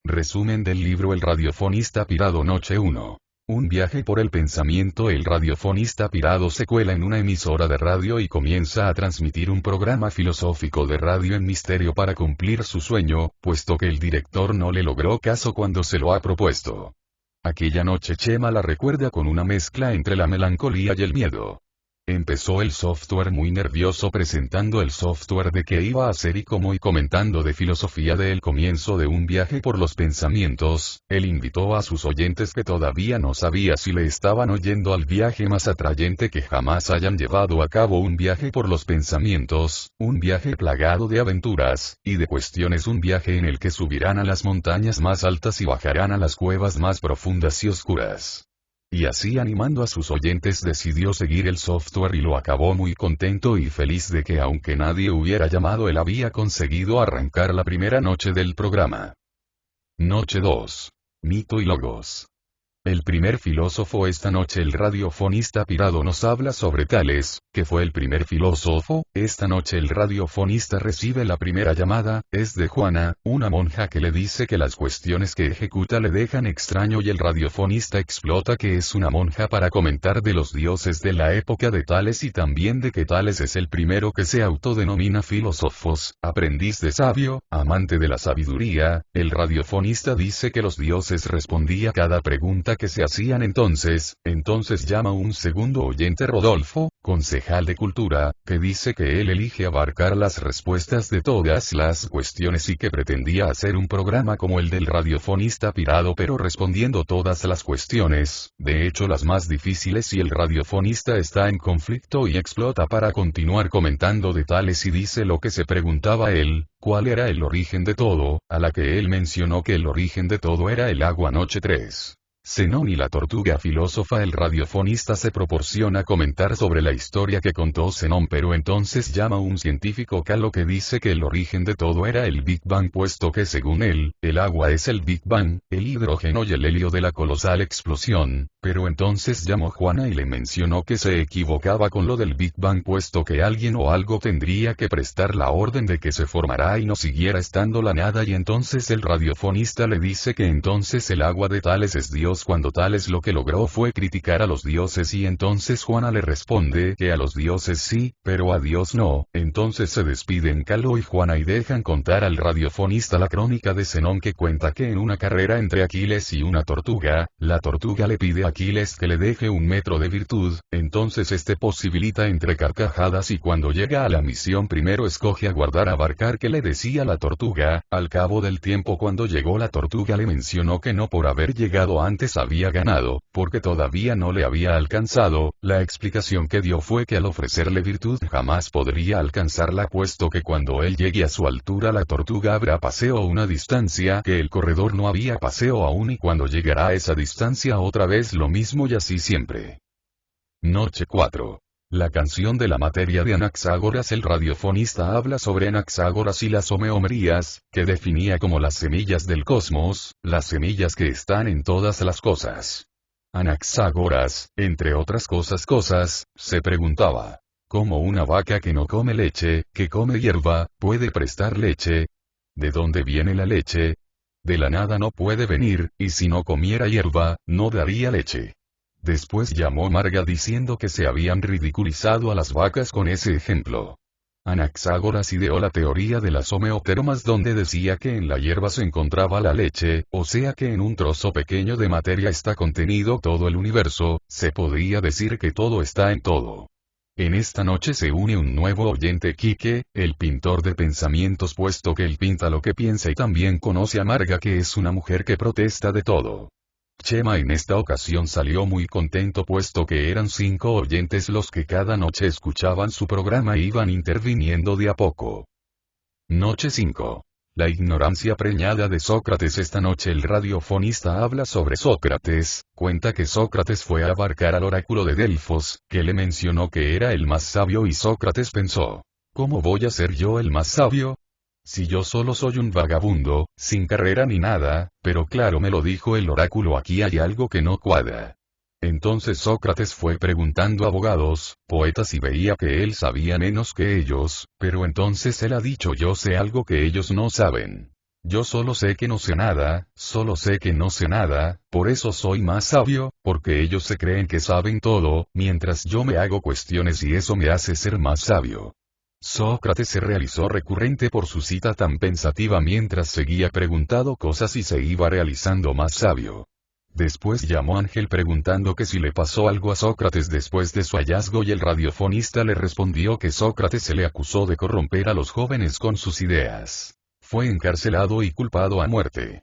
Resumen del libro El radiofonista pirado Noche 1. Un viaje por el pensamiento. El radiofonista pirado se cuela en una emisora de radio y comienza a transmitir un programa filosófico de radio en misterio para cumplir su sueño, puesto que el director no le logró caso cuando se lo ha propuesto. Aquella noche Chema la recuerda con una mezcla entre la melancolía y el miedo. Empezó el software muy nervioso presentando el software de qué iba a hacer y cómo y comentando de filosofía del comienzo de un viaje por los pensamientos. Él invitó a sus oyentes que todavía no sabía si le estaban oyendo al viaje más atrayente que jamás hayan llevado a cabo un viaje por los pensamientos, un viaje plagado de aventuras, y de cuestiones, un viaje en el que subirán a las montañas más altas y bajarán a las cuevas más profundas y oscuras. Y así animando a sus oyentes decidió seguir el software y lo acabó muy contento y feliz de que aunque nadie hubiera llamado él había conseguido arrancar la primera noche del programa. Noche 2. Mito y logos. El primer filósofo. Esta noche el radiofonista pirado nos habla sobre Tales, que fue el primer filósofo. Esta noche el radiofonista recibe la primera llamada, es de Juana, una monja que le dice que las cuestiones que ejecuta le dejan extraño y el radiofonista explota que es una monja para comentar de los dioses de la época de Tales y también de que Tales es el primero que se autodenomina filósofos, aprendiz de sabio, amante de la sabiduría. El radiofonista dice que los dioses respondía cada pregunta que se hacían entonces llama un segundo oyente Rodolfo, concejal de cultura, que dice que él elige abarcar las respuestas de todas las cuestiones y que pretendía hacer un programa como el del radiofonista pirado pero respondiendo todas las cuestiones, de hecho las más difíciles, y el radiofonista está en conflicto y explota para continuar comentando de Tales y dice lo que se preguntaba él, cuál era el origen de todo, a la que él mencionó que el origen de todo era el agua. Noche 3. Zenón y la tortuga filósofa. El radiofonista se proporciona comentar sobre la historia que contó Zenón pero entonces llama un científico Calo que dice que el origen de todo era el Big Bang puesto que según él, el agua es el Big Bang, el hidrógeno y el helio de la colosal explosión, pero entonces llamó Juana y le mencionó que se equivocaba con lo del Big Bang puesto que alguien o algo tendría que prestar la orden de que se formará y no siguiera estando la nada y entonces el radiofonista le dice que entonces el agua de Tales es Dios cuando Tales lo que logró fue criticar a los dioses y entonces Juana le responde que a los dioses sí, pero a Dios no. Entonces se despiden Calo y Juana y dejan contar al radiofonista la crónica de Zenón que cuenta que en una carrera entre Aquiles y una tortuga, la tortuga le pide a Aquiles que le deje 1 metro de virtud, entonces este posibilita entre carcajadas y cuando llega a la misión primero escoge aguardar abarcar que le decía la tortuga. Al cabo del tiempo cuando llegó la tortuga le mencionó que no por haber llegado antes había ganado, porque todavía no le había alcanzado. La explicación que dio fue que al ofrecerle virtud jamás podría alcanzarla puesto que cuando él llegue a su altura la tortuga habrá paseo a una distancia que el corredor no había paseo aún y cuando llegará a esa distancia otra vez lo mismo y así siempre. Noche 4. La canción de la materia de Anaxágoras. El radiofonista habla sobre Anaxágoras y las homeomerías, que definía como las semillas del cosmos, las semillas que están en todas las cosas. Anaxágoras, entre otras cosas, se preguntaba, ¿cómo una vaca que no come leche, que come hierba, puede prestar leche? ¿De dónde viene la leche? De la nada no puede venir, y si no comiera hierba, no daría leche. Después llamó Marga diciendo que se habían ridiculizado a las vacas con ese ejemplo. Anaxágoras ideó la teoría de las homeotermas donde decía que en la hierba se encontraba la leche, o sea que en un trozo pequeño de materia está contenido todo el universo, se podría decir que todo está en todo. En esta noche se une un nuevo oyente Quique, el pintor de pensamientos puesto que él pinta lo que piensa y también conoce a Marga que es una mujer que protesta de todo. Chema en esta ocasión salió muy contento puesto que eran 5 oyentes los que cada noche escuchaban su programa e iban interviniendo de a poco. Noche 5. La ignorancia preñada de Sócrates. Esta noche el radiofonista habla sobre Sócrates, cuenta que Sócrates fue a abarcar al oráculo de Delfos, que le mencionó que era el más sabio y Sócrates pensó, ¿cómo voy a ser yo el más sabio? Si yo solo soy un vagabundo, sin carrera ni nada, pero claro me lo dijo el oráculo, aquí hay algo que no cuadra. Entonces Sócrates fue preguntando a abogados, poetas y veía que él sabía menos que ellos, pero entonces él ha dicho yo sé algo que ellos no saben. Yo solo sé que no sé nada, solo sé que no sé nada, por eso soy más sabio, porque ellos se creen que saben todo, mientras yo me hago cuestiones y eso me hace ser más sabio. Sócrates se realizó recurrente por su cita tan pensativa mientras seguía preguntando cosas y se iba realizando más sabio. Después llamó Ángel preguntando que si le pasó algo a Sócrates después de su hallazgo y el radiofonista le respondió que Sócrates se le acusó de corromper a los jóvenes con sus ideas. Fue encarcelado y culpado a muerte.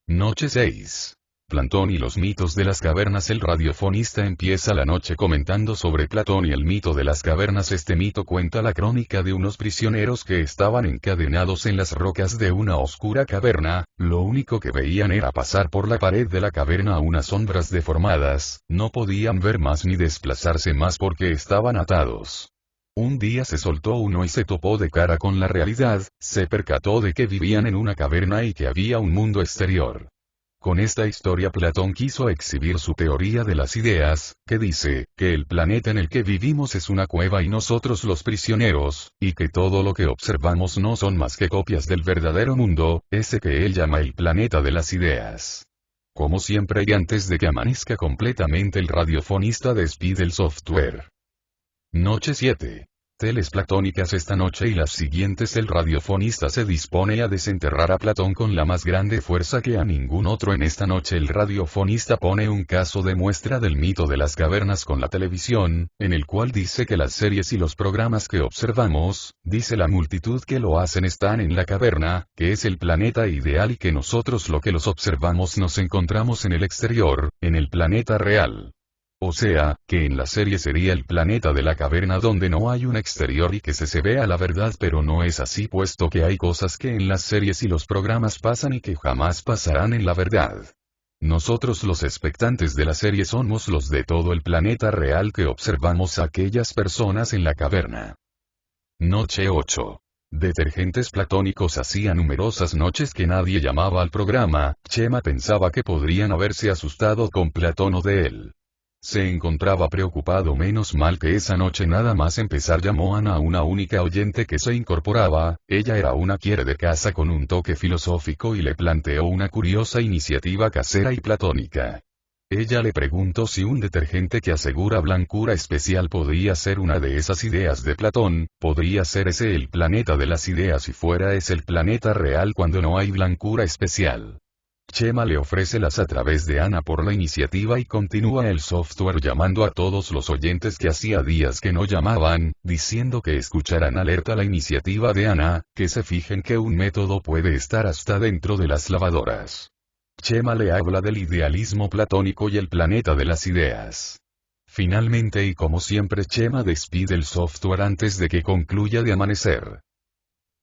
Noche 6. Platón y los mitos de las cavernas. El radiofonista empieza la noche comentando sobre Platón y el mito de las cavernas. Este mito cuenta la crónica de unos prisioneros que estaban encadenados en las rocas de una oscura caverna, lo único que veían era pasar por la pared de la caverna unas sombras deformadas, no podían ver más ni desplazarse más porque estaban atados. Un día se soltó uno y se topó de cara con la realidad, se percató de que vivían en una caverna y que había un mundo exterior. Con esta historia Platón quiso exhibir su teoría de las ideas, que dice, que el planeta en el que vivimos es una cueva y nosotros los prisioneros, y que todo lo que observamos no son más que copias del verdadero mundo, ese que él llama el planeta de las ideas. Como siempre y antes de que amanezca completamente el radiofonista despide el software. Noche 7. Teles platónicas. Esta noche y las siguientes el radiofonista se dispone a desenterrar a Platón con la más grande fuerza que a ningún otro. En esta noche el radiofonista pone un caso de muestra del mito de las cavernas con la televisión, en el cual dice que las series y los programas que observamos, dice la multitud que lo hacen están en la caverna, que es el planeta ideal y que nosotros lo que los observamos nos encontramos en el exterior, en el planeta real. O sea, que en la serie sería el planeta de la caverna donde no hay un exterior y que se vea la verdad, pero no es así puesto que hay cosas que en las series y los programas pasan y que jamás pasarán en la verdad. Nosotros los expectantes de la serie somos los de todo el planeta real que observamos a aquellas personas en la caverna. Noche 8. Detergentes platónicos. Hacía numerosas noches que nadie llamaba al programa. Chema pensaba que podrían haberse asustado con Platón o de él. Se encontraba preocupado. Menos mal que esa noche nada más empezar llamó Ana a una única oyente que se incorporaba. Ella era una quiere de casa con un toque filosófico y le planteó una curiosa iniciativa casera y platónica. Ella le preguntó si un detergente que asegura blancura especial podría ser una de esas ideas de Platón. ¿Podría ser ese el planeta de las ideas si fuera ese el planeta real cuando no hay blancura especial? Chema le ofrece las a través de Ana por la iniciativa y continúa el software llamando a todos los oyentes que hacía días que no llamaban, diciendo que escucharan alerta la iniciativa de Ana, que se fijen que un método puede estar hasta dentro de las lavadoras. Chema le habla del idealismo platónico y el planeta de las ideas. Finalmente y como siempre Chema despide el software antes de que concluya de amanecer.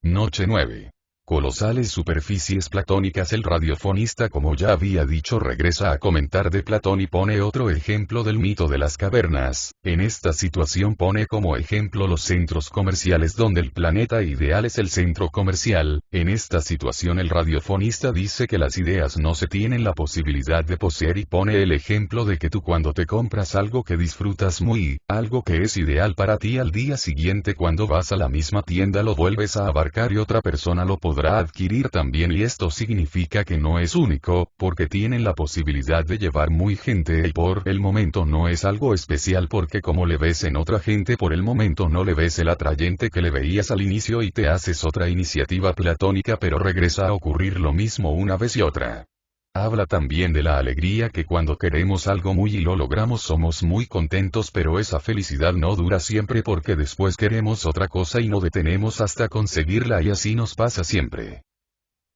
Noche 9. Colosales superficies platónicas. El radiofonista, como ya había dicho, regresa a comentar de Platón y pone otro ejemplo del mito de las cavernas. En esta situación pone como ejemplo los centros comerciales donde el planeta ideal es el centro comercial. En esta situación el radiofonista dice que las ideas no se tienen la posibilidad de poseer y pone el ejemplo de que tú cuando te compras algo que disfrutas muy, algo que es ideal para ti, al día siguiente cuando vas a la misma tienda lo vuelves a abarcar y otra persona lo podrá adquirir también, y esto significa que no es único, porque tienen la posibilidad de llevar muy gente y por el momento no es algo especial porque como le ves en otra gente por el momento no le ves el atrayente que le veías al inicio y te haces otra iniciativa platónica, pero regresa a ocurrir lo mismo una vez y otra. Habla también de la alegría que cuando queremos algo muy y lo logramos somos muy contentos, pero esa felicidad no dura siempre porque después queremos otra cosa y no detenemos hasta conseguirla y así nos pasa siempre.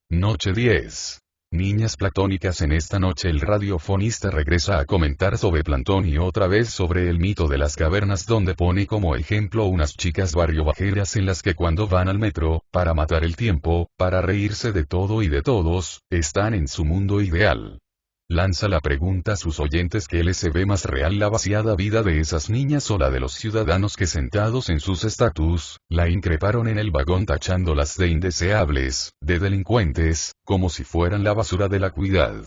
Noche 10. Niñas platónicas. En esta noche el radiofonista regresa a comentar sobre Platón y otra vez sobre el mito de las cavernas donde pone como ejemplo unas chicas barriobajeras en las que cuando van al metro, para matar el tiempo, para reírse de todo y de todos, están en su mundo ideal. Lanza la pregunta a sus oyentes que les se ve más real la vaciada vida de esas niñas o la de los ciudadanos que sentados en sus estatus, la increparon en el vagón tachándolas de indeseables, de delincuentes, como si fueran la basura de la cuidad.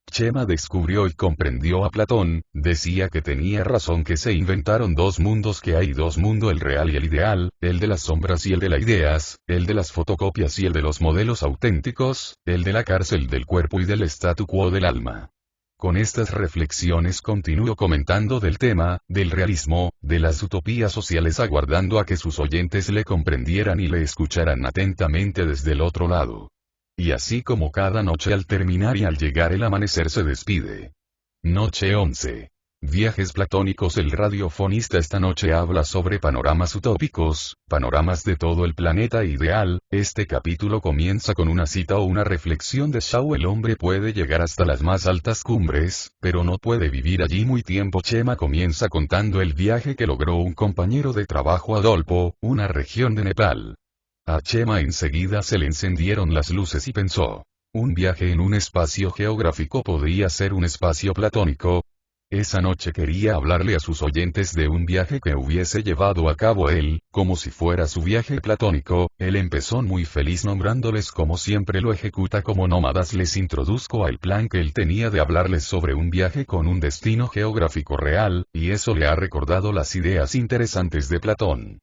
Chema descubrió y comprendió a Platón, decía que tenía razón, que se inventaron dos mundos, que hay dos mundos, el real y el ideal, el de las sombras y el de las ideas, el de las fotocopias y el de los modelos auténticos, el de la cárcel del cuerpo y del statu quo del alma. Con estas reflexiones continuó comentando del tema, del realismo, de las utopías sociales, aguardando a que sus oyentes le comprendieran y le escucharan atentamente desde el otro lado. Y así como cada noche al terminar y al llegar el amanecer se despide. Noche 11. Viajes platónicos. El radiofonista esta noche habla sobre panoramas utópicos, panoramas de todo el planeta ideal. Este capítulo comienza con una cita o una reflexión de Shaw: el hombre puede llegar hasta las más altas cumbres, pero no puede vivir allí muy tiempo. Chema comienza contando el viaje que logró un compañero de trabajo a Dolpo, una región de Nepal. A Chema enseguida se le encendieron las luces y pensó: ¿un viaje en un espacio geográfico podría ser un espacio platónico? Esa noche quería hablarle a sus oyentes de un viaje que hubiese llevado a cabo él, como si fuera su viaje platónico. Él empezó muy feliz nombrándoles como siempre lo ejecuta como nómadas. Les introduzco al plan que él tenía de hablarles sobre un viaje con un destino geográfico real, y eso le ha recordado las ideas interesantes de Platón.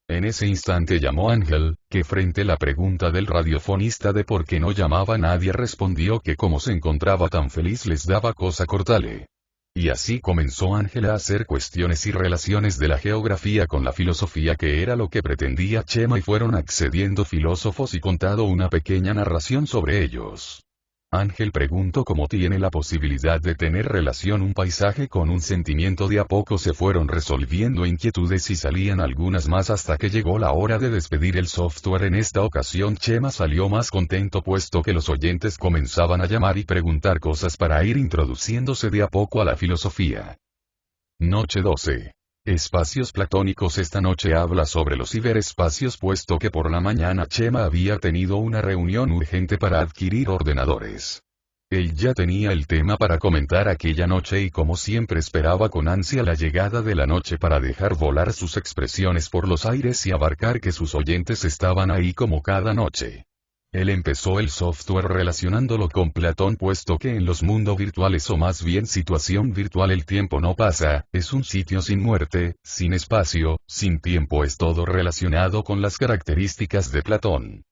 En ese instante llamó Ángel, que frente a la pregunta del radiofonista de por qué no llamaba a nadie respondió que como se encontraba tan feliz les daba cosa cortarle. Y así comenzó Ángel a hacer cuestiones y relaciones de la geografía con la filosofía, que era lo que pretendía Chema, y fueron accediendo filósofos y contado una pequeña narración sobre ellos. Ángel preguntó cómo tiene la posibilidad de tener relación un paisaje con un sentimiento. De a poco se fueron resolviendo inquietudes y salían algunas más hasta que llegó la hora de despedir el software. En esta ocasión Chema salió más contento puesto que los oyentes comenzaban a llamar y preguntar cosas para ir introduciéndose de a poco a la filosofía. Noche 12. Espacios platónicos. Esta noche habla sobre los ciberespacios puesto que por la mañana Chema había tenido una reunión urgente para adquirir ordenadores. Él ya tenía el tema para comentar aquella noche y como siempre esperaba con ansia la llegada de la noche para dejar volar sus expresiones por los aires y abarcar que sus oyentes estaban ahí como cada noche. Él empezó el software relacionándolo con Platón puesto que en los mundos virtuales, o más bien situación virtual, el tiempo no pasa, es un sitio sin muerte, sin espacio, sin tiempo, es todo relacionado con las características de Platón.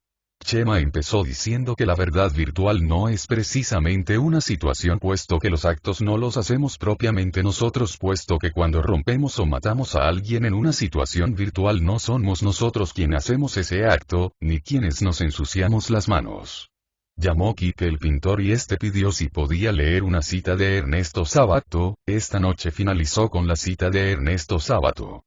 Chema empezó diciendo que la verdad virtual no es precisamente una situación puesto que los actos no los hacemos propiamente nosotros, puesto que cuando rompemos o matamos a alguien en una situación virtual no somos nosotros quienes hacemos ese acto, ni quienes nos ensuciamos las manos. Llamó Quique el pintor y este pidió si podía leer una cita de Ernesto Sábato. Esta noche finalizó con la cita de Ernesto Sábato.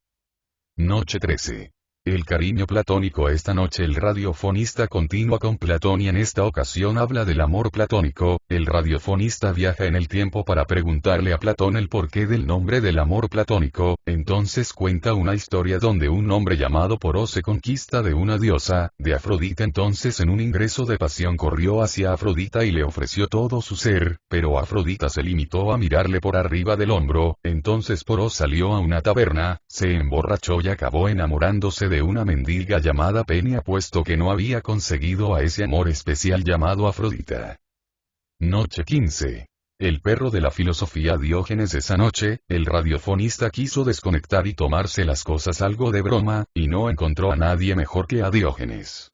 Noche 13. El cariño platónico. Esta noche el radiofonista continúa con Platón y en esta ocasión habla del amor platónico. El radiofonista viaja en el tiempo para preguntarle a Platón el porqué del nombre del amor platónico. Entonces cuenta una historia donde un hombre llamado Poró se conquista de una diosa, de Afrodita. Entonces en un ingreso de pasión corrió hacia Afrodita y le ofreció todo su ser, pero Afrodita se limitó a mirarle por arriba del hombro. Entonces Poró salió a una taberna, se emborrachó y acabó enamorándose de una mendiga llamada Penia puesto que no había conseguido a ese amor especial llamado Afrodita. Noche 15. El perro de la filosofía. Diógenes. Esa noche, el radiofonista quiso desconectar y tomarse las cosas algo de broma, y no encontró a nadie mejor que a Diógenes.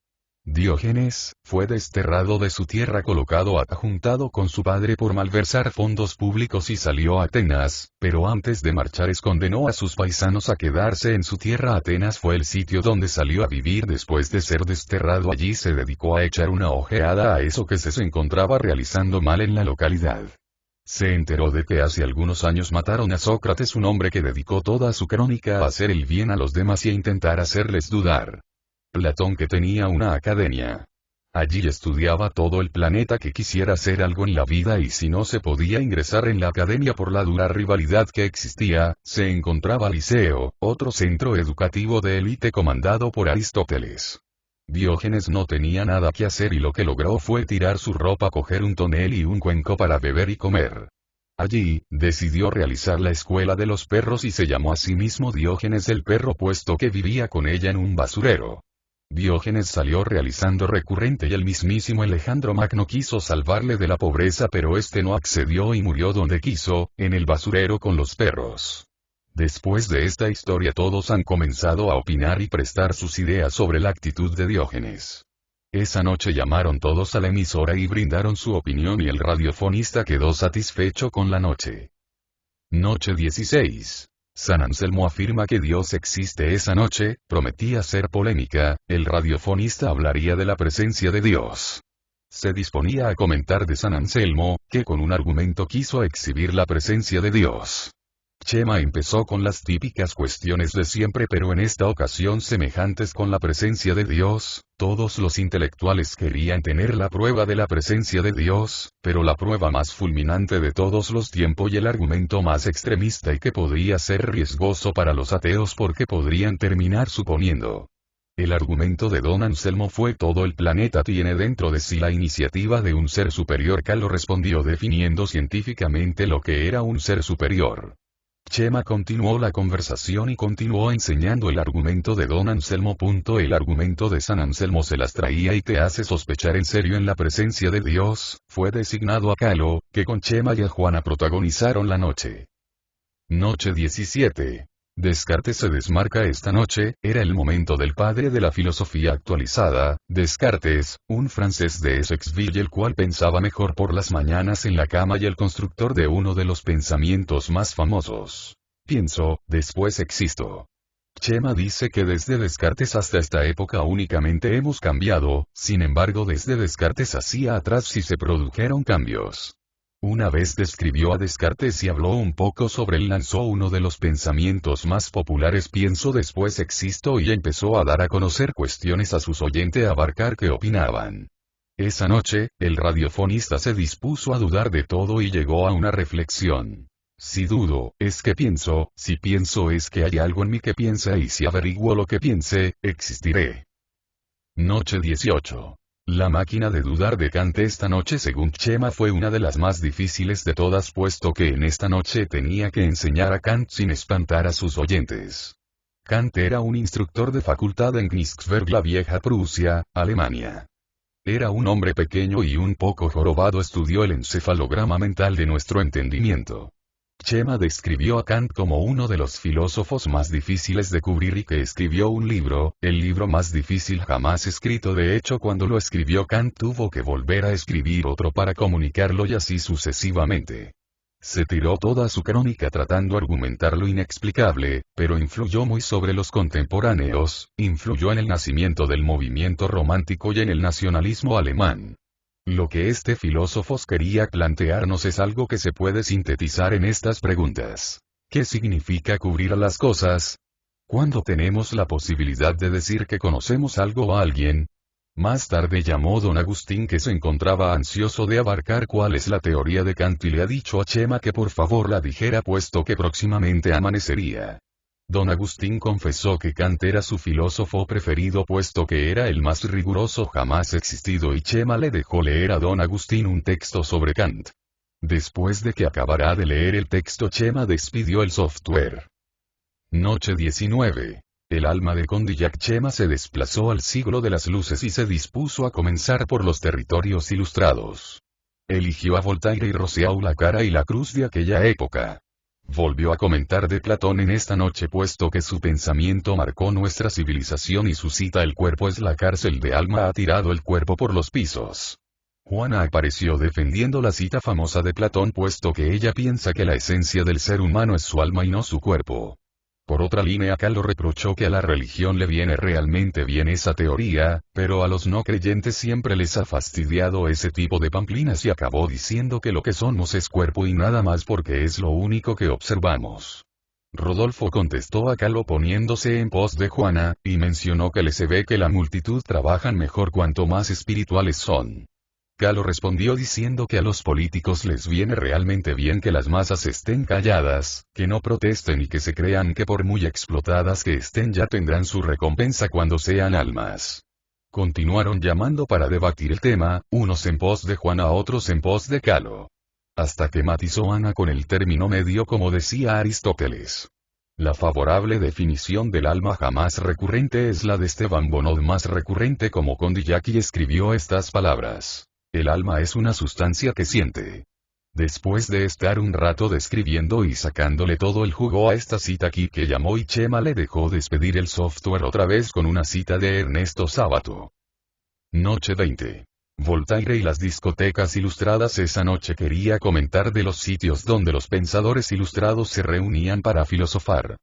Diógenes, fue desterrado de su tierra, colocado adjuntado con su padre por malversar fondos públicos y salió a Atenas, pero antes de marchar condenó a sus paisanos a quedarse en su tierra. Atenas fue el sitio donde salió a vivir después de ser desterrado. Allí se dedicó a echar una ojeada a eso que se encontraba realizando mal en la localidad. Se enteró de que hace algunos años mataron a Sócrates, un hombre que dedicó toda su crónica a hacer el bien a los demás y a intentar hacerles dudar. Platón, que tenía una academia. Allí estudiaba todo el planeta que quisiera hacer algo en la vida y si no se podía ingresar en la academia por la dura rivalidad que existía, se encontraba Liceo, otro centro educativo de élite comandado por Aristóteles. Diógenes no tenía nada que hacer y lo que logró fue tirar su ropa, coger un tonel y un cuenco para beber y comer. Allí, decidió realizar la escuela de los perros y se llamó a sí mismo Diógenes el perro puesto que vivía con ella en un basurero. Diógenes salió realizando recurrente y el mismísimo Alejandro Magno quiso salvarle de la pobreza, pero este no accedió y murió donde quiso, en el basurero con los perros. Después de esta historia todos han comenzado a opinar y prestar sus ideas sobre la actitud de Diógenes. Esa noche llamaron todos a la emisora y brindaron su opinión y el radiofonista quedó satisfecho con la noche. Noche 16. San Anselmo afirma que Dios existe. Esa noche, prometía ser polémica, el radiofonista hablaría de la presencia de Dios. Se disponía a comentar de San Anselmo, que con un argumento quiso exhibir la presencia de Dios. Chema empezó con las típicas cuestiones de siempre, pero en esta ocasión semejantes con la presencia de Dios. Todos los intelectuales querían tener la prueba de la presencia de Dios, pero la prueba más fulminante de todos los tiempos y el argumento más extremista y que podría ser riesgoso para los ateos porque podrían terminar suponiendo. El argumento de don Anselmo fue: todo el planeta tiene dentro de sí la iniciativa de un ser superior. Calo respondió definiendo científicamente lo que era un ser superior. Chema continuó la conversación y continuó enseñando el argumento de don Anselmo. El argumento de San Anselmo se las traía y te hace sospechar en serio en la presencia de Dios. Fue designado a Calo, que con Chema y a Juana protagonizaron la noche. Noche 17. Descartes se desmarca esta noche. Era el momento del padre de la filosofía actualizada, Descartes, un francés de Essexville, el cual pensaba mejor por las mañanas en la cama y el constructor de uno de los pensamientos más famosos. Pienso, después existo. Chema dice que desde Descartes hasta esta época únicamente hemos cambiado, sin embargo desde Descartes hacia atrás sí se produjeron cambios. Una vez describió a Descartes y habló un poco sobre él, lanzó uno de los pensamientos más populares: pienso, después existo, y empezó a dar a conocer cuestiones a sus oyentes, a abarcar qué opinaban. Esa noche, el radiofonista se dispuso a dudar de todo y llegó a una reflexión. Si dudo, es que pienso; si pienso, es que hay algo en mí que piensa; y si averiguo lo que piense, existiré. Noche 18. La máquina de dudar de Kant. Esta noche, según Chema, fue una de las más difíciles de todas, puesto que en esta noche tenía que enseñar a Kant sin espantar a sus oyentes. Kant era un instructor de facultad en Königsberg, la vieja Prusia, Alemania. Era un hombre pequeño y un poco jorobado. Estudió el encefalograma mental de nuestro entendimiento. Chema describió a Kant como uno de los filósofos más difíciles de cubrir y que escribió un libro, el libro más difícil jamás escrito. De hecho, cuando lo escribió Kant tuvo que volver a escribir otro para comunicarlo y así sucesivamente. Se tiró toda su crónica tratando de argumentar lo inexplicable, pero influyó muy sobre los contemporáneos, influyó en el nacimiento del movimiento romántico y en el nacionalismo alemán. Lo que este filósofo quería plantearnos es algo que se puede sintetizar en estas preguntas. ¿Qué significa cubrir a las cosas? ¿Cuándo tenemos la posibilidad de decir que conocemos algo o a alguien? Más tarde llamó don Agustín, que se encontraba ansioso de abarcar cuál es la teoría de Kant, y le ha dicho a Chema que por favor la dijera, puesto que próximamente amanecería. Don Agustín confesó que Kant era su filósofo preferido, puesto que era el más riguroso jamás existido, y Chema le dejó leer a don Agustín un texto sobre Kant. Después de que acabara de leer el texto, Chema despidió el software. Noche 19. El alma de Condillac. Chema se desplazó al siglo de las luces y se dispuso a comenzar por los territorios ilustrados. Eligió a Voltaire y Rousseau, la cara y la cruz de aquella época. Volvió a comentar de Platón en esta noche, puesto que su pensamiento marcó nuestra civilización y su cita: el cuerpo es la cárcel de alma, ha tirado el cuerpo por los pisos. Juana apareció defendiendo la cita famosa de Platón, puesto que ella piensa que la esencia del ser humano es su alma y no su cuerpo. Por otra línea, Calo reprochó que a la religión le viene realmente bien esa teoría, pero a los no creyentes siempre les ha fastidiado ese tipo de pamplinas, y acabó diciendo que lo que somos es cuerpo y nada más, porque es lo único que observamos. Rodolfo contestó a Calo poniéndose en pos de Juana, y mencionó que se ve que la multitud trabajan mejor cuanto más espirituales son. Calo respondió diciendo que a los políticos les viene realmente bien que las masas estén calladas, que no protesten y que se crean que por muy explotadas que estén ya tendrán su recompensa cuando sean almas. Continuaron llamando para debatir el tema, unos en pos de Juana, otros en pos de Calo. Hasta que matizó Ana con el término medio, como decía Aristóteles. La favorable definición del alma jamás recurrente es la de Esteban Bonod, más recurrente, como Condillac, escribió estas palabras. El alma es una sustancia que siente. Después de estar un rato describiendo y sacándole todo el jugo a esta cita aquí que llamó, y Chema le dejó despedir el software otra vez con una cita de Ernesto Sábato. Noche 20. Voltaire y las discotecas ilustradas. Esa noche quería comentar de los sitios donde los pensadores ilustrados se reunían para filosofar.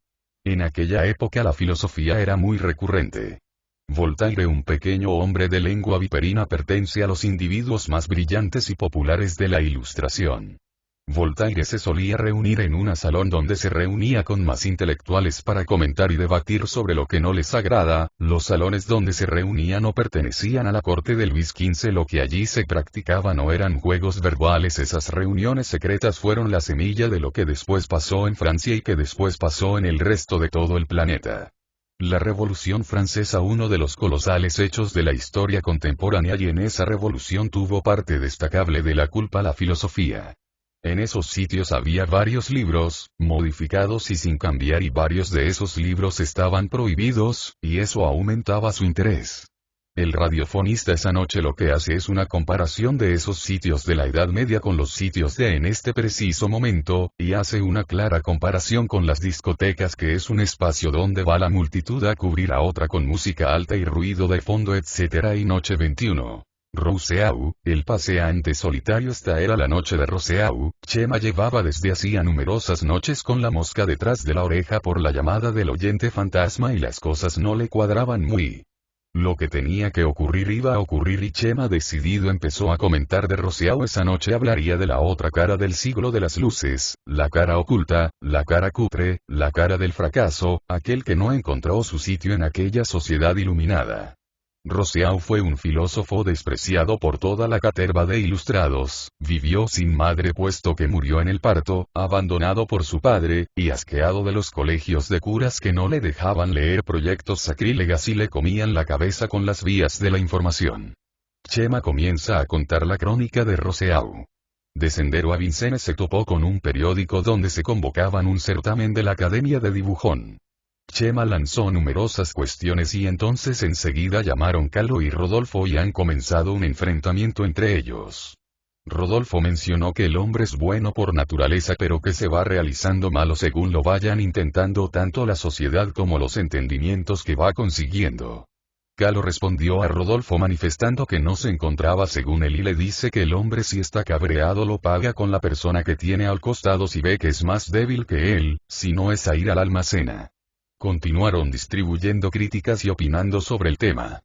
En aquella época la filosofía era muy recurrente. Voltaire, un pequeño hombre de lengua viperina, pertenece a los individuos más brillantes y populares de la Ilustración. Voltaire se solía reunir en un salón donde se reunía con más intelectuales para comentar y debatir sobre lo que no les agrada. Los salones donde se reunía no pertenecían a la corte de Luis XV, lo que allí se practicaba no eran juegos verbales. Esas reuniones secretas fueron la semilla de lo que después pasó en Francia y que después pasó en el resto de todo el planeta. La Revolución Francesa, uno de los colosales hechos de la historia contemporánea, y en esa revolución tuvo parte destacable de la culpa la filosofía. En esos sitios había varios libros, modificados y sin cambiar, y varios de esos libros estaban prohibidos, y eso aumentaba su interés. El radiofonista esa noche lo que hace es una comparación de esos sitios de la Edad Media con los sitios de en este preciso momento, y hace una clara comparación con las discotecas, que es un espacio donde va la multitud a cubrir a otra con música alta y ruido de fondo, etc. Y noche 21. Rousseau, el paseante solitario. Esta era la noche de Rousseau. Chema llevaba desde hacía numerosas noches con la mosca detrás de la oreja por la llamada del oyente fantasma, y las cosas no le cuadraban muy. Lo que tenía que ocurrir iba a ocurrir, y Chema, decidido, empezó a comentar de Rousseau. Esa noche hablaría de la otra cara del siglo de las luces, la cara oculta, la cara cutre, la cara del fracaso, aquel que no encontró su sitio en aquella sociedad iluminada. Rousseau fue un filósofo despreciado por toda la caterva de ilustrados, vivió sin madre puesto que murió en el parto, abandonado por su padre, y asqueado de los colegios de curas que no le dejaban leer proyectos sacrílegas y le comían la cabeza con las vías de la información. Chema comienza a contar la crónica de Rousseau. De Sendero a Vincennes se topó con un periódico donde se convocaban un certamen de la Academia de Dibujón. Chema lanzó numerosas cuestiones y entonces enseguida llamaron Calo y Rodolfo y han comenzado un enfrentamiento entre ellos. Rodolfo mencionó que el hombre es bueno por naturaleza, pero que se va realizando malo según lo vayan intentando tanto la sociedad como los entendimientos que va consiguiendo. Calo respondió a Rodolfo manifestando que no se encontraba según él, y le dice que el hombre, si está cabreado, lo paga con la persona que tiene al costado si ve que es más débil que él, si no es a ir al almacena. Continuaron distribuyendo críticas y opinando sobre el tema.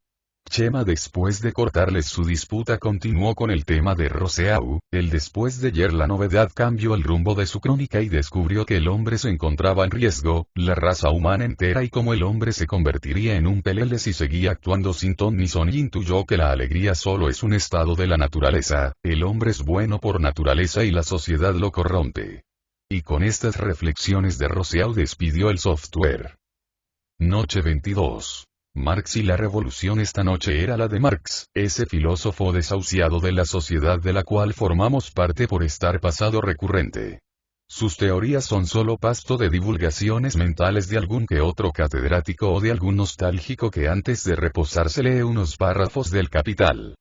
Chema, después de cortarles su disputa, continuó con el tema de Rousseau. El después de ayer la novedad cambió el rumbo de su crónica y descubrió que el hombre se encontraba en riesgo, la raza humana entera, y cómo el hombre se convertiría en un pelele si seguía actuando sin ton ni son, y intuyó que la alegría solo es un estado de la naturaleza, el hombre es bueno por naturaleza y la sociedad lo corrompe. Y con estas reflexiones de Rousseau despidió el software. Noche 22. Marx y la revolución. Esta noche era la de Marx, ese filósofo desahuciado de la sociedad de la cual formamos parte por estar pasado recurrente. Sus teorías son solo pasto de divulgaciones mentales de algún que otro catedrático o de algún nostálgico que antes de reposar se lee unos párrafos del Capital.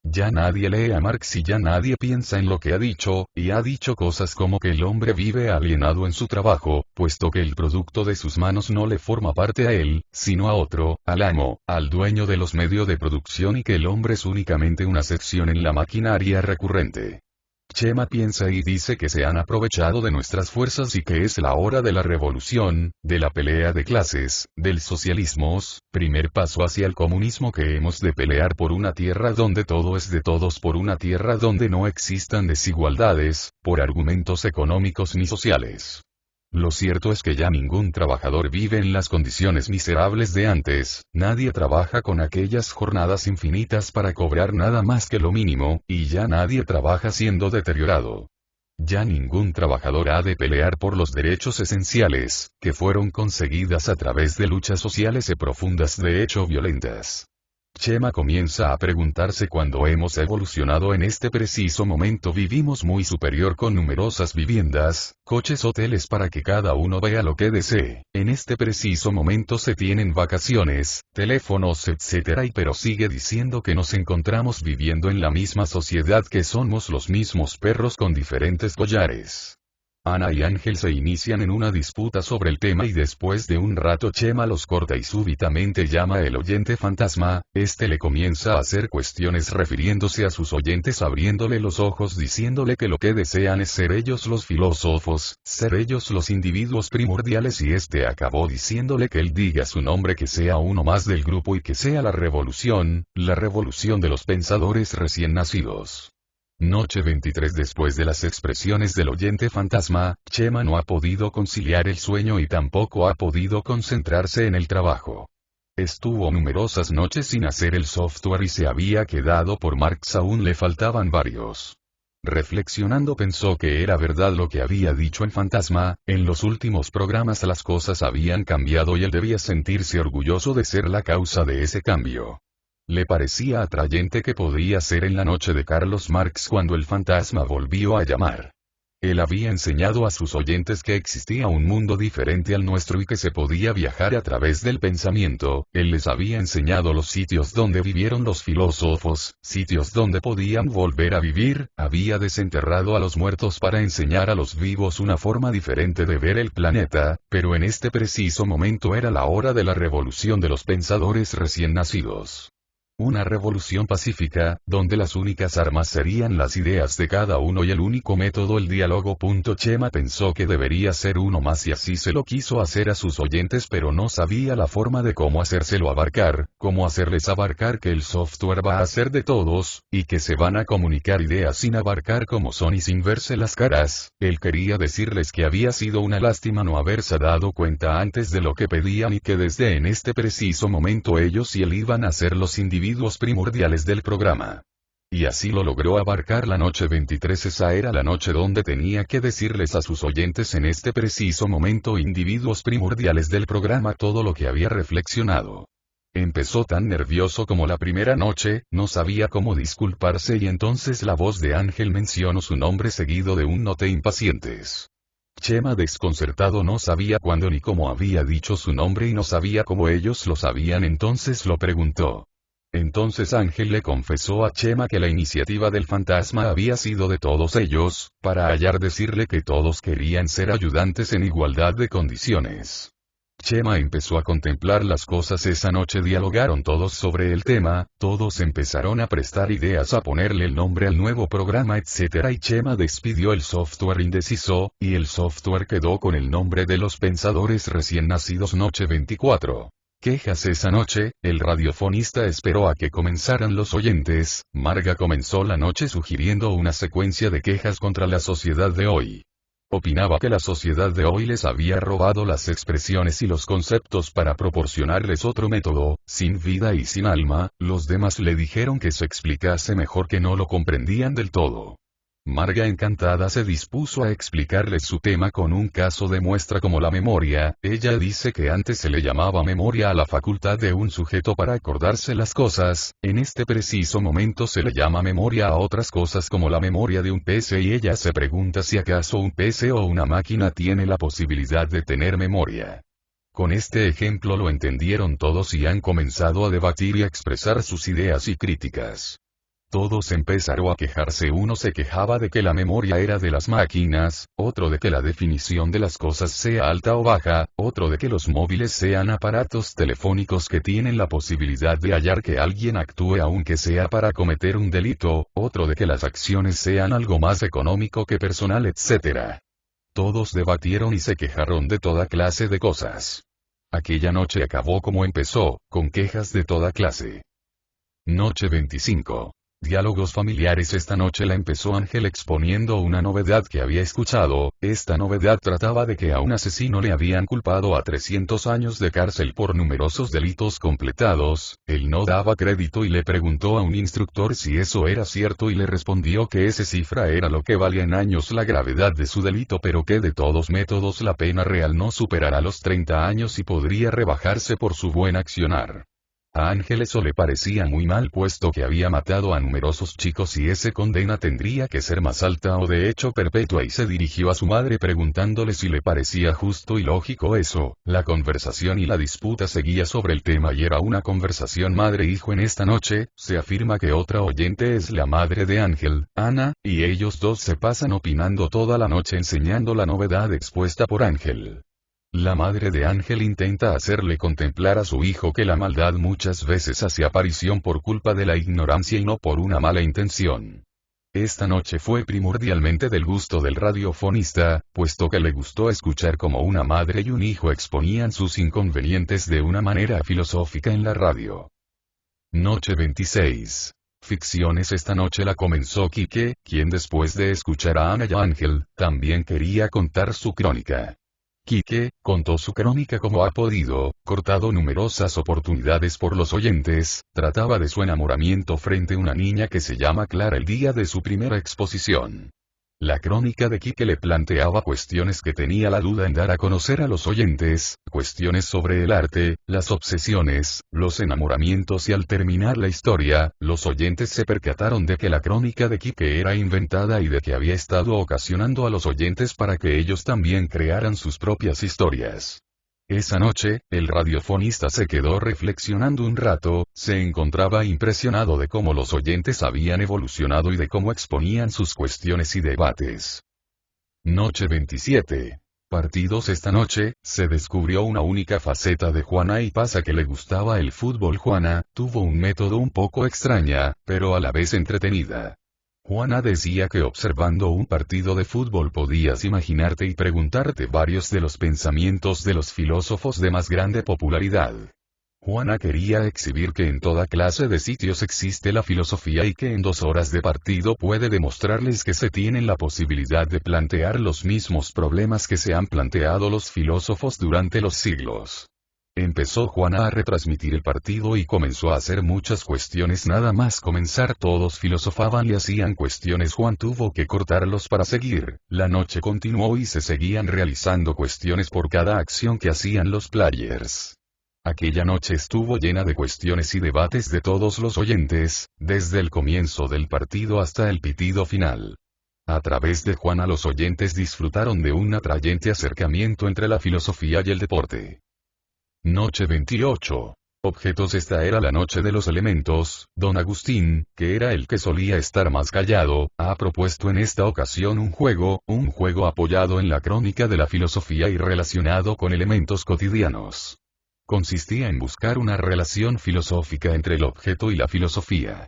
Ya nadie lee a Marx y ya nadie piensa en lo que ha dicho, y ha dicho cosas como que el hombre vive alienado en su trabajo, puesto que el producto de sus manos no le forma parte a él, sino a otro, al amo, al dueño de los medios de producción, y que el hombre es únicamente una sección en la maquinaria recurrente. Chema piensa y dice que se han aprovechado de nuestras fuerzas y que es la hora de la revolución, de la pelea de clases, del socialismo, primer paso hacia el comunismo, que hemos de pelear por una tierra donde todo es de todos, por una tierra donde no existan desigualdades, por argumentos económicos ni sociales. Lo cierto es que ya ningún trabajador vive en las condiciones miserables de antes, nadie trabaja con aquellas jornadas infinitas para cobrar nada más que lo mínimo, y ya nadie trabaja siendo deteriorado. Ya ningún trabajador ha de pelear por los derechos esenciales, que fueron conseguidas a través de luchas sociales y profundas, de hecho violentas. Chema comienza a preguntarse cuándo hemos evolucionado en este preciso momento vivimos muy superior con numerosas viviendas, coches, hoteles para que cada uno vea lo que desee. En este preciso momento se tienen vacaciones, teléfonos, etc. pero sigue diciendo que nos encontramos viviendo en la misma sociedad, que somos los mismos perros con diferentes collares. Ana y Ángel se inician en una disputa sobre el tema y después de un rato Chema los corta y súbitamente llama el oyente fantasma. Este le comienza a hacer cuestiones refiriéndose a sus oyentes, abriéndole los ojos, diciéndole que lo que desean es ser ellos los filósofos, ser ellos los individuos primordiales, y este acabó diciéndole que él diga su nombre, que sea uno más del grupo y que sea la revolución de los pensadores recién nacidos. Noche 23. Después de las expresiones del oyente fantasma, Chema no ha podido conciliar el sueño y tampoco ha podido concentrarse en el trabajo. Estuvo numerosas noches sin hacer el software y se había quedado por Marx, aún le faltaban varios. Reflexionando pensó que era verdad lo que había dicho el fantasma, en los últimos programas las cosas habían cambiado y él debía sentirse orgulloso de ser la causa de ese cambio. Le parecía atrayente que podía ser en la noche de Carlos Marx cuando el fantasma volvió a llamar. Él había enseñado a sus oyentes que existía un mundo diferente al nuestro y que se podía viajar a través del pensamiento. Él les había enseñado los sitios donde vivieron los filósofos, sitios donde podían volver a vivir, había desenterrado a los muertos para enseñar a los vivos una forma diferente de ver el planeta, pero en este preciso momento era la hora de la revolución de los pensadores recién nacidos. Una revolución pacífica, donde las únicas armas serían las ideas de cada uno y el único método el diálogo. Chema pensó que debería ser uno más y así se lo quiso hacer a sus oyentes, pero no sabía la forma de cómo hacérselo abarcar, cómo hacerles abarcar que el software va a ser de todos, y que se van a comunicar ideas sin abarcar cómo son y sin verse las caras. Él quería decirles que había sido una lástima no haberse dado cuenta antes de lo que pedían y que desde en este preciso momento ellos y él iban a ser los individuos primordiales del programa. Y así lo logró abarcar la noche 23. Esa era la noche donde tenía que decirles a sus oyentes en este preciso momento, individuos primordiales del programa, todo lo que había reflexionado. Empezó tan nervioso como la primera noche, no sabía cómo disculparse y entonces la voz de Ángel mencionó su nombre seguido de un "no te impacientes". Chema, desconcertado, no sabía cuándo ni cómo había dicho su nombre y no sabía cómo ellos lo sabían, entonces lo preguntó. Entonces Ángel le confesó a Chema que la iniciativa del fantasma había sido de todos ellos, para hallar decirle que todos querían ser ayudantes en igualdad de condiciones. Chema empezó a contemplar las cosas esa noche, dialogaron todos sobre el tema, todos empezaron a prestar ideas, a ponerle el nombre al nuevo programa, etc. y Chema despidió el software indeciso, y el software quedó con el nombre de los pensadores recién nacidos. Noche 24. Quejas. Esa noche, el radiofonista esperó a que comenzaran los oyentes. Marga comenzó la noche sugiriendo una secuencia de quejas contra la sociedad de hoy. Opinaba que la sociedad de hoy les había robado las expresiones y los conceptos para proporcionarles otro método, sin vida y sin alma. Los demás le dijeron que se explicase mejor, que no lo comprendían del todo. Marga, encantada, se dispuso a explicarles su tema con un caso de muestra como la memoria. Ella dice que antes se le llamaba memoria a la facultad de un sujeto para acordarse las cosas, en este preciso momento se le llama memoria a otras cosas como la memoria de un PC, y ella se pregunta si acaso un PC o una máquina tiene la posibilidad de tener memoria. Con este ejemplo lo entendieron todos y han comenzado a debatir y a expresar sus ideas y críticas. Todos empezaron a quejarse. Uno se quejaba de que la memoria era de las máquinas, otro de que la definición de las cosas sea alta o baja, otro de que los móviles sean aparatos telefónicos que tienen la posibilidad de hallar que alguien actúe aunque sea para cometer un delito, otro de que las acciones sean algo más económico que personal, etc. Todos debatieron y se quejaron de toda clase de cosas. Aquella noche acabó como empezó, con quejas de toda clase. Noche 25. Diálogos familiares. Esta noche la empezó Ángel exponiendo una novedad que había escuchado. Esta novedad trataba de que a un asesino le habían culpado a 300 años de cárcel por numerosos delitos completados. Él no daba crédito y le preguntó a un instructor si eso era cierto y le respondió que esa cifra era lo que valía en años la gravedad de su delito, pero que de todos métodos la pena real no superará los 30 años y podría rebajarse por su buen accionar. A Ángel eso le parecía muy mal puesto que había matado a numerosos chicos y esa condena tendría que ser más alta o de hecho perpetua y se dirigió a su madre preguntándole si le parecía justo y lógico eso. La conversación y la disputa seguía sobre el tema y era una conversación madre-hijo en esta noche. Se afirma que otra oyente es la madre de Ángel, Ana, y ellos dos se pasan opinando toda la noche enseñando la novedad expuesta por Ángel. La madre de Ángel intenta hacerle contemplar a su hijo que la maldad muchas veces hace aparición por culpa de la ignorancia y no por una mala intención. Esta noche fue primordialmente del gusto del radiofonista, puesto que le gustó escuchar cómo una madre y un hijo exponían sus inconvenientes de una manera filosófica en la radio. Noche 26. Ficciones. Esta noche la comenzó Quique, quien después de escuchar a Ana y a Ángel, también quería contar su crónica. Quique contó su crónica como ha podido, cortado numerosas oportunidades por los oyentes, trataba de su enamoramiento frente a una niña que se llama Clara el día de su primera exposición. La crónica de Quique le planteaba cuestiones que tenía la duda en dar a conocer a los oyentes, cuestiones sobre el arte, las obsesiones, los enamoramientos y al terminar la historia, los oyentes se percataron de que la crónica de Quique era inventada y de que había estado ocasionando a los oyentes para que ellos también crearan sus propias historias. Esa noche, el radiofonista se quedó reflexionando un rato, se encontraba impresionado de cómo los oyentes habían evolucionado y de cómo exponían sus cuestiones y debates. Noche 27. Partidos. Esta noche, se descubrió una única faceta de Juana y pasa que le gustaba el fútbol. Juana, tuvo un método un poco extraña, pero a la vez entretenida. Juana decía que observando un partido de fútbol podías imaginarte y preguntarte varios de los pensamientos de los filósofos de más grande popularidad. Juana quería exhibir que en toda clase de sitios existe la filosofía y que en 2 horas de partido puede demostrarles que se tienen la posibilidad de plantear los mismos problemas que se han planteado los filósofos durante los siglos. Empezó Juana a retransmitir el partido y comenzó a hacer muchas cuestiones. Nada más comenzar todos filosofaban y hacían cuestiones. Juan tuvo que cortarlos para seguir. La noche continuó y se seguían realizando cuestiones por cada acción que hacían los players. Aquella noche estuvo llena de cuestiones y debates de todos los oyentes, desde el comienzo del partido hasta el pitido final. A través de Juana los oyentes disfrutaron de un atrayente acercamiento entre la filosofía y el deporte. Noche 28. Objetos. Esta era la noche de los elementos. Don Agustín, que era el que solía estar más callado, ha propuesto en esta ocasión un juego apoyado en la crónica de la filosofía y relacionado con elementos cotidianos. Consistía en buscar una relación filosófica entre el objeto y la filosofía.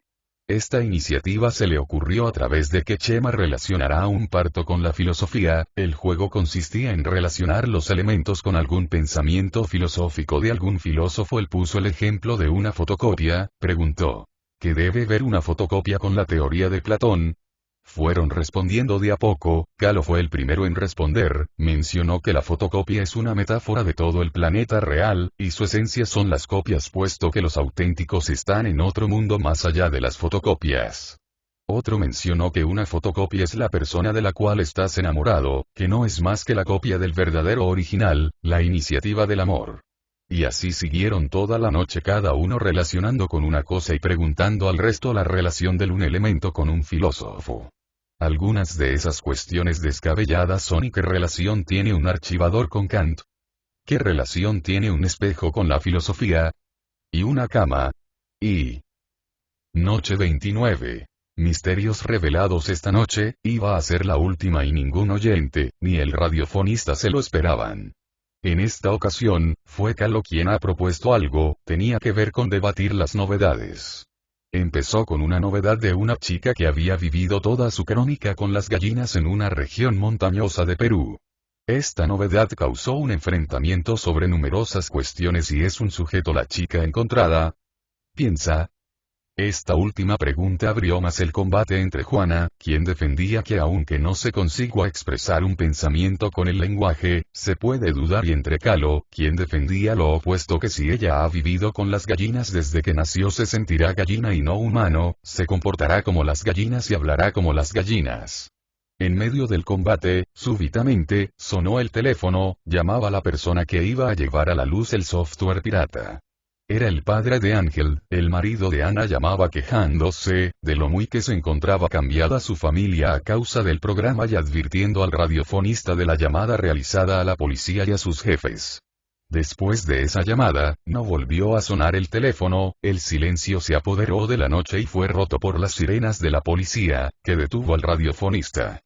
Esta iniciativa se le ocurrió a través de que Chema relacionará un parto con la filosofía. El juego consistía en relacionar los elementos con algún pensamiento filosófico de algún filósofo. Él puso el ejemplo de una fotocopia, preguntó: ¿qué debe ver una fotocopia con la teoría de Platón? Fueron respondiendo de a poco. Calo fue el primero en responder, mencionó que la fotocopia es una metáfora de todo el planeta real, y su esencia son las copias puesto que los auténticos están en otro mundo más allá de las fotocopias. Otro mencionó que una fotocopia es la persona de la cual estás enamorado, que no es más que la copia del verdadero original, la iniciativa del amor. Y así siguieron toda la noche cada uno relacionando con una cosa y preguntando al resto la relación de un elemento con un filósofo. Algunas de esas cuestiones descabelladas son: ¿y qué relación tiene un archivador con Kant? ¿Qué relación tiene un espejo con la filosofía? ¿Y una cama? Y... Noche 29. Misterios revelados. Esta noche, iba a ser la última y ningún oyente, ni el radiofonista se lo esperaban. En esta ocasión, fue Calo quien ha propuesto algo, tenía que ver con debatir las novedades. Empezó con una novedad de una chica que había vivido toda su crónica con las gallinas en una región montañosa de Perú. Esta novedad causó un enfrentamiento sobre numerosas cuestiones y es un sujeto la chica encontrada. Piensa. Esta última pregunta abrió más el combate entre Juana, quien defendía que aunque no se consiga expresar un pensamiento con el lenguaje, se puede dudar, y entre Calo, quien defendía lo opuesto, que si ella ha vivido con las gallinas desde que nació se sentirá gallina y no humano, se comportará como las gallinas y hablará como las gallinas. En medio del combate, súbitamente, sonó el teléfono, llamaba a la persona que iba a llevar a la luz el software pirata. Era el padre de Ángel, el marido de Ana llamaba quejándose, de lo muy que se encontraba cambiada su familia a causa del programa y advirtiendo al radiofonista de la llamada realizada a la policía y a sus jefes. Después de esa llamada, no volvió a sonar el teléfono, el silencio se apoderó de la noche y fue roto por las sirenas de la policía, que detuvo al radiofonista.